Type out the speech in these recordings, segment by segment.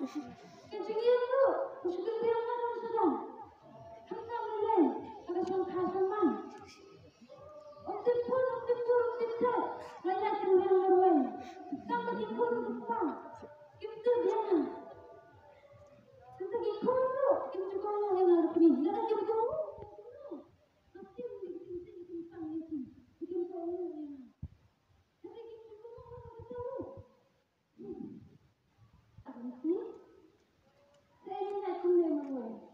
Kencing itu, sudah biarkan sudah. Hendak mulai, ada sangka zaman. Untuk pun, banyak yang berlain. Tanpa dikul depan, itu dia. Tanpa dikul tu, itu kau yang ada pergi. Jangan jauh jauh. Nanti bikin tentang itu, bikin kau yang. Tapi kita semua orang tahu. Abang ni, saya nak kena mahu.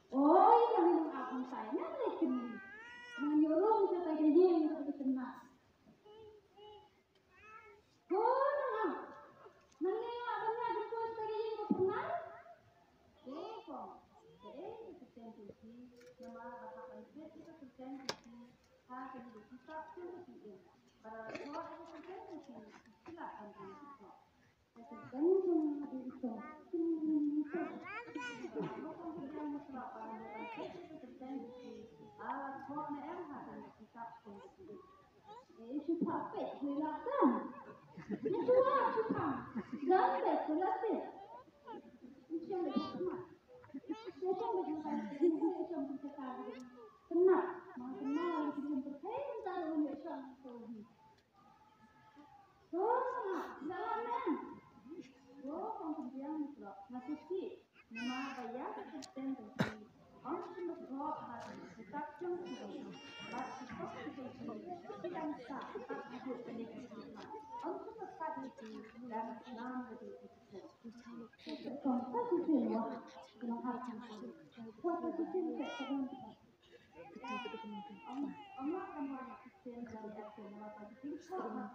Oh, ini yang akan saya lekin. Menyuruh saya jadi yang tak dikenal. Oh, nah. Mana yang akan ada tu saya yang tak kenal? Kok? Persentusi nama bahasa Inggris itu persentusi hak yang kita pilih. Pada soal itu persentusi silakan kita. Persentusi itu. Sampai silakan. Itu suka. Sampai silakan. Macam mana? Macam mana? Kenal. Kenal kita berkait antara manusia itu. Oh, jangan. Oh, kemudian masih sih. Nama saya tertentu. Orang semua harus tetap jangkau. Dan tak hidup pendidikan. Orang tetap hidup dan senang hidup. Contoh sejauh yang harus suatu sistem tertentu. Amat ramai sistem dari nasional pada tingkat nasional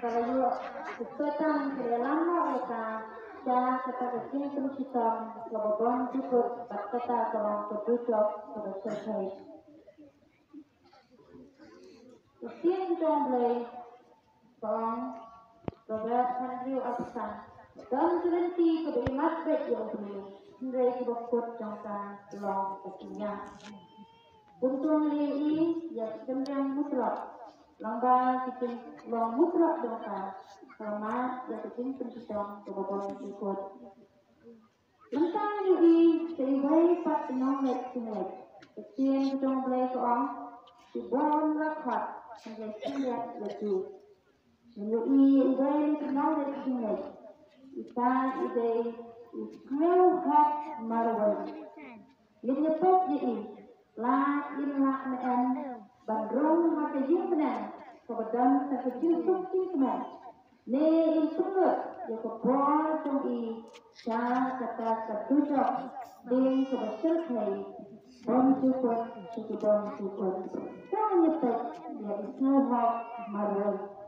Kalau sesuatu lama mereka dan kata kecil teruskan kebobon cukup kata kalau ketutup selesai. Usia jomblay kong beberapa hari absen dan berhenti kedua masjid yang beli hingga kebukut jangka long ketiga. Untung ini yang sedang mutlak. Lamba bikin long mutlak jangka selama yang bikin persisong kebobon ikut. Lentang ini sehingga pat nomor sini. Usia jomblay kong dibon rakat hingga siap lagi. Menurut ide kenal dari sini, ikan ide iskrew hak marwar. Ini top jadi, lah ilah mean bandrong mata jimpenan, kebetulan sekecil sukses men. Ne insumut, ya kebor tumpi, cah kata ketujuh, ding kebetul kai, bom cukup, cukup bom cukup. Jangan nyepet, ya iskrew hak marwar.